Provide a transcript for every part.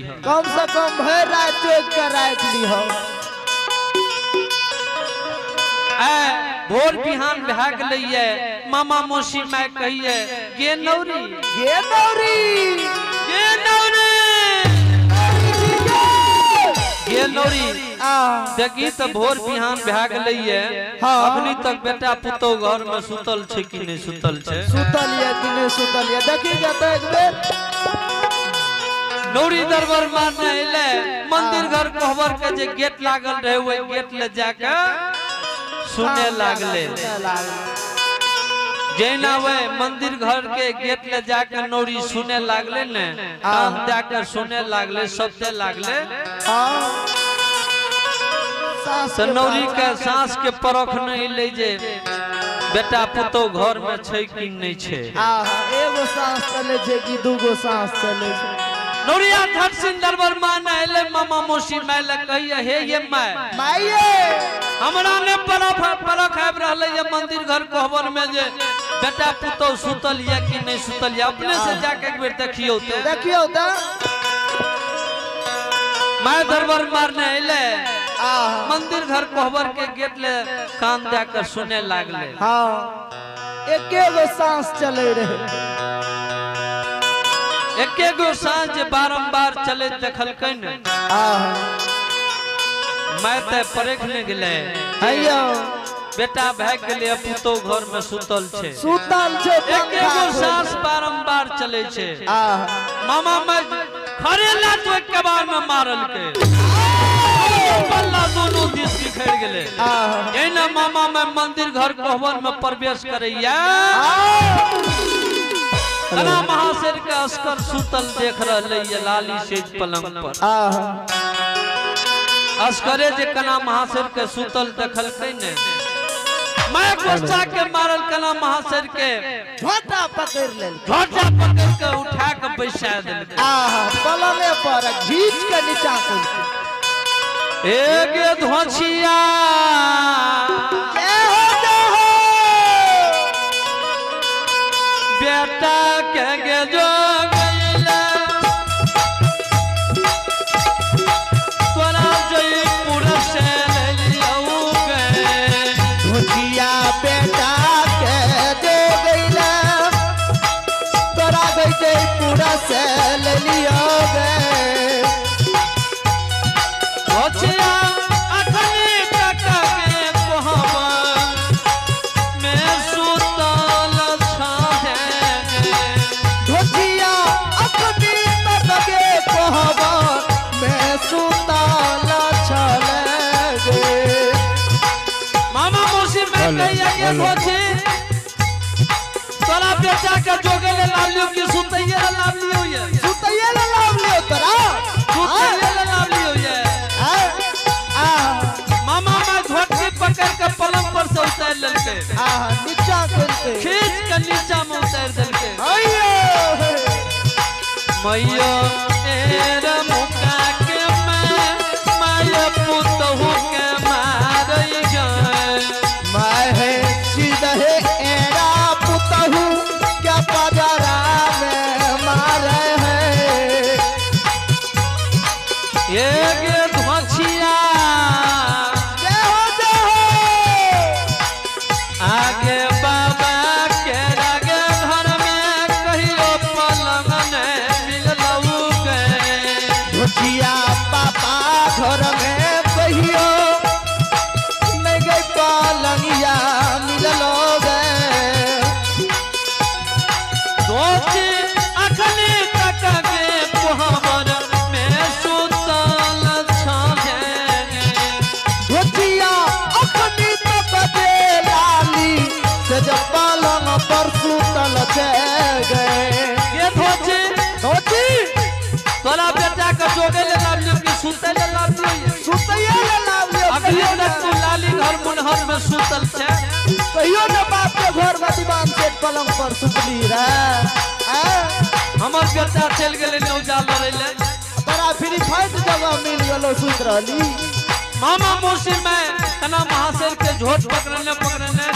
कम से कम भर रात चोक कर राख ली हो भोर बिहान भाग लइए मामा मौसी मैं कहिए गे नौरी ये नौरी गे नौरी गे नौरी देखी तो भोर बिहान भाग लइए अखनी तक बेटा पुतो घर में सुतल छे कि नहीं सुतल छे सुतल या कि नहीं सुतल या देखी जाता एक बेर नौरी दरबार मारने अइले मंदिर घर कोहबर के जे गेट लागल रहे वो गेट ले जाके सुने लागले जैना वे मंदिर घर के गेट ले जाके नौरी सुने लागले ने कान जाके सुने लागले शब्द लागले नौरी के सांस के परख नहीं ले जे बेटा पुतो घर में छै कि नहीं छै एगो सांस चले छै कि दूगो सांस चले छै नौरिया धट सिंह दरबार मान आइले मामा मौसी माइले कहिए हे ये माइये हमरा ने परख आबि रहले ये मंदिर घर कोहबर में जे बेटा पुतो सुतल या कि नहीं सुतल या अपने से जाके एक बेर देखियो त मैं दरबार मारने अइले मंदिर घर कोहबर के गेट ले कान देकर सुने लागले एकेगो सांस चले रहे एकेगो सांस बारंबार चले देखलकै ने मैं ते परखने गेले अयो बेटा भाग गेले पुतो घर में सुतल छे एकेगो सांस बारंबार चले छे मामा मैं खरेला तो कबार में मारल के बल्ला दोनों दिस बिखर गेले एना मामा मैं मंदिर घर कोहबर में प्रवेश करैया कना महाशर के अस्कर सुतल देख रहले ये लाली सेज पलंग पर अस्करे जे कना महाशर के सुतल देखलकै ने मैं गुस्सा के मारल कना महाशर के झोटा पकड़ लेल झोटा पकड़ के उठा के बैसा देलकै पलंगे पर घींच के नीचा कर एगे धोछिया बेटा के गे जो गइला तोरा जयपुर से लियौ गे धोछिया बेटा के दे गइला तोरा जयपुर से लियौ गे धोछिया अखनी तक के कोहबर में सुतल छे धोछिया अखनी तक के कोहबर में सुतल छले गे मामा मौसी मैं कहिया के धोछी तोरा बेटा के जोगे ले लाभ लियो कि सुतैये ले लाभ लियो ये सुतैये ले लाभ लियो तोरा सुतैये ले लाभ लियो ये मामा मैं झोटकी पकड़ के पलंग पर से उतार लेलके नीचा करके खींच के नीचा में उतार देलके मैया एर मुका के मैं पुतहु के मारई गए मैं है सीधे एरा पुतहु क्या पजरा में मारे हैं ये गे धोछिया आगे बाबा के आगे घर में कहियो पलंग ने मिललौ गे धोछिया पापा घर में कहियो नहीं गई पलंगिया मिललो गे धोछी अखनी तक के कोहबर में सुतल छे धोछिया अखनी तक के लाली से जब पलंग पर सुतल छे गए ये धोछी तोरा बेटा के जोगे ले लाभ लियो कि सुतै ले लाभ लियो सुतैये ले लाभ लियो अखनी तक तू लाली घर मुनहर में सुतल छे कहियो न बाप के घर में दीवान से पलंग पर सुतली रे हमर बेटा चल गेले नौजा लड़ैले तोरा फ्री फाइट जगह मिल गेलो सुत रहली मामा मौसी में कना महाशर के झोट पकड़ने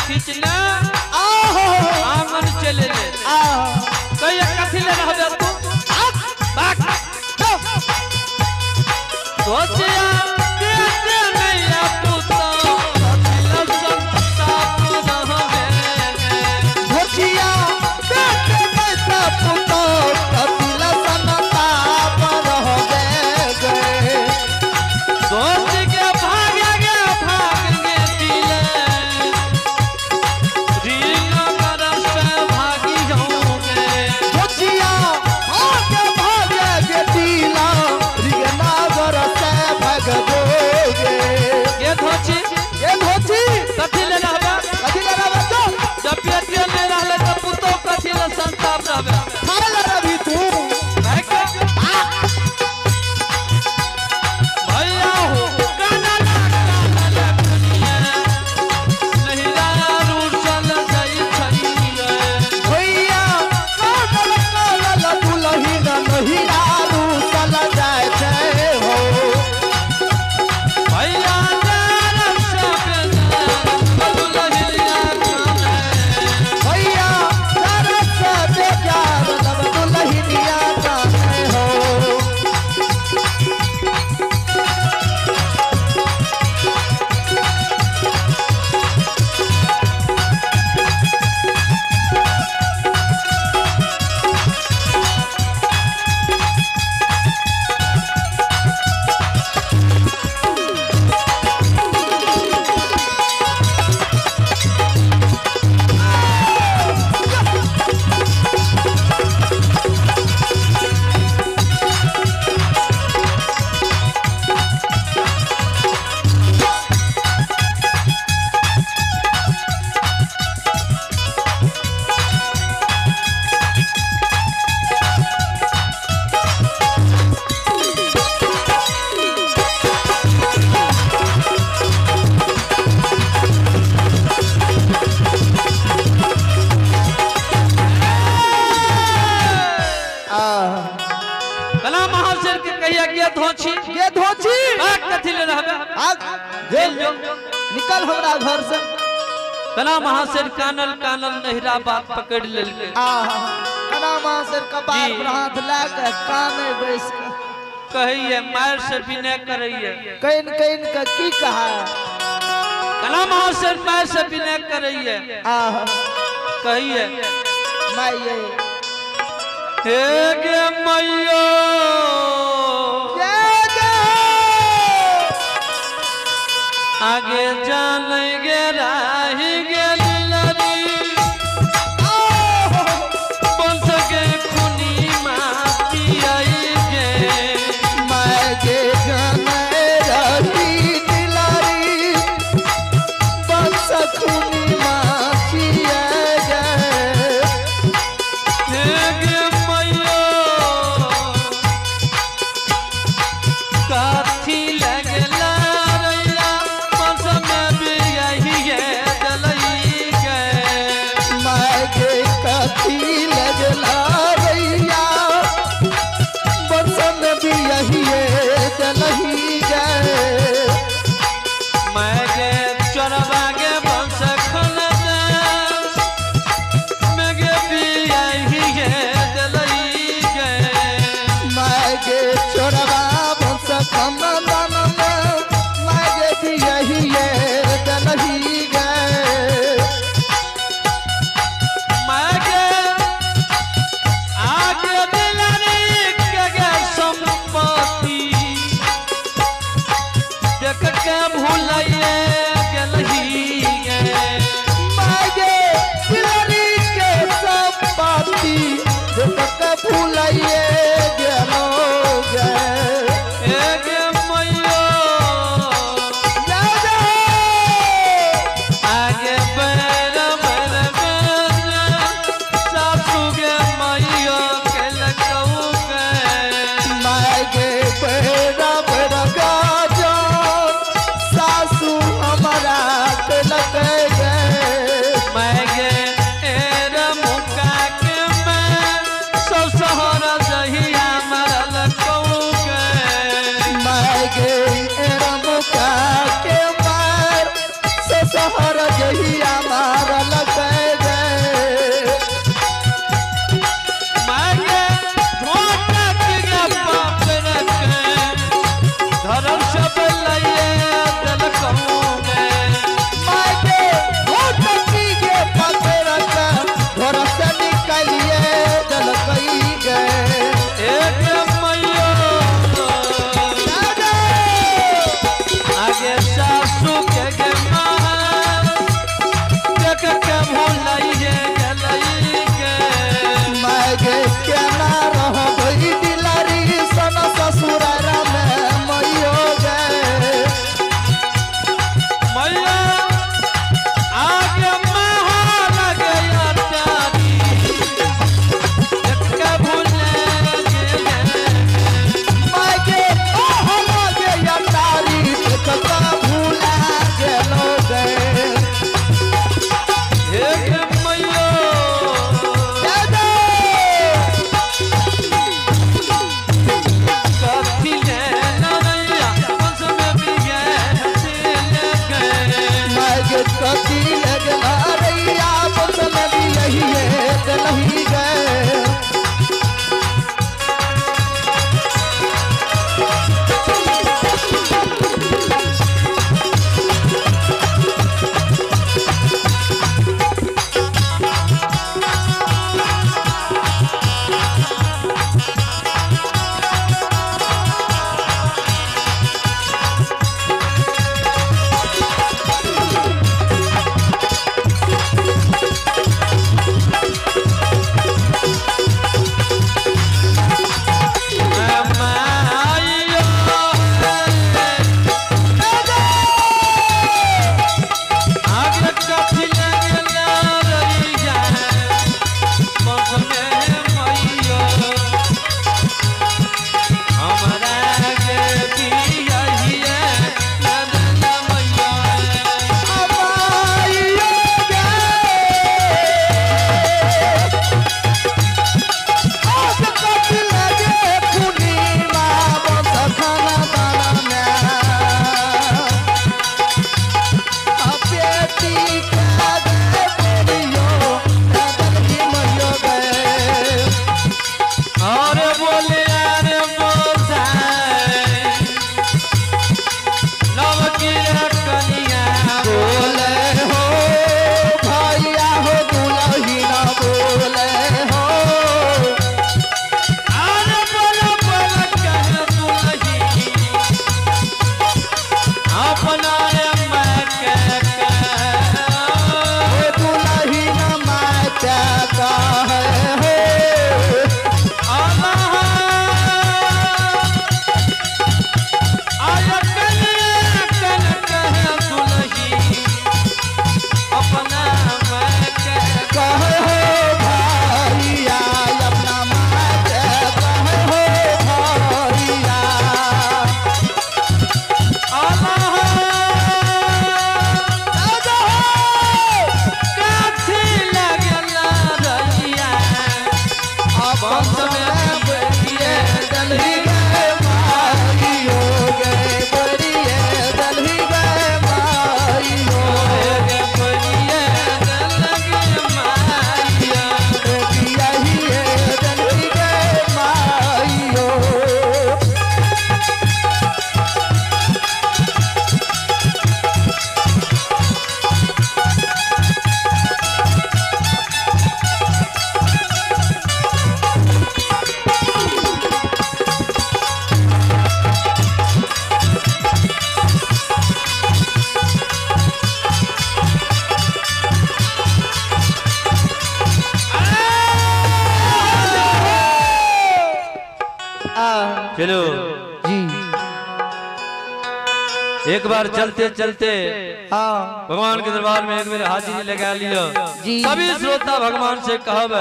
खींचने आंगन चले ले कहिए कथी ले रहबे तू सोचिया के नैया पुता कथिला संताप रहवे सोचिया के नैया पुता कथिला संताप रहवे सोच के भागेंगे दिले रील कर से भागी जाओगे सोचिया भागे दिला रिगनागर से भाग दोगे ये धोची कथी ले रहबा तो जब पेटिया में रहले त पुतो कथी ले संताप रहबे खाल रवि तू भैया हो गाना ला दुनिया नहीं दारू चल जाई छइया भैया काल दुलही नहीं दारू चल जाए छे हो भैया दारू सब दुलहिया काने भैया दरस बेजार दुलही दिया जाए हो कला महाशर के कहिया के धोची ये धोची कथी ले रहबे आग जेल जो निकल हमरा घर से कला महाशर कानल नहिरा बात पकड़ लेलके कना मासर कपार पर हाथ लाके काने बैस के कहिए मार से विनय करइए कइन का की कहा कला महाशर मार से विनय करइए कहिए माये हे गे मैयो आगे जान गे राही गे लली बंस के खुनी माती आई गे मैं गे जाने रही दिलारी बस खूनी माची गे हे गे मैयो काथी लगला रैया बंस में भी यही है जलई गे मैं गे कथी लगला रैया बसन भी यही जलही गए मैं गे चोरवा गे बंस खन दे मैं गे भी यही है जलई गे मैं गे छोड़वा बस कमंदन में मैं गे भी यही जलही गए मैं गे आगे दिलरी के गे संपत्ति देख के भूलइए गेलही गे मैं गे दिलरी के सब बाती देख के भूलाइए गेलो गए हे गे मैयो आगे बैर सासू गे मैयो के लगऊ गे मैं गे बेड़ा बेड़ा गाजा सासू हमारा के लगे गए मैं गे एरा मुका के मैं सब सहरा जहिया चलो जी एक बार चलते चलते हाँ भगवान के दरबार में एक बार हाजिरी लगा लियो जी। सभी श्रोता भगवान से कहब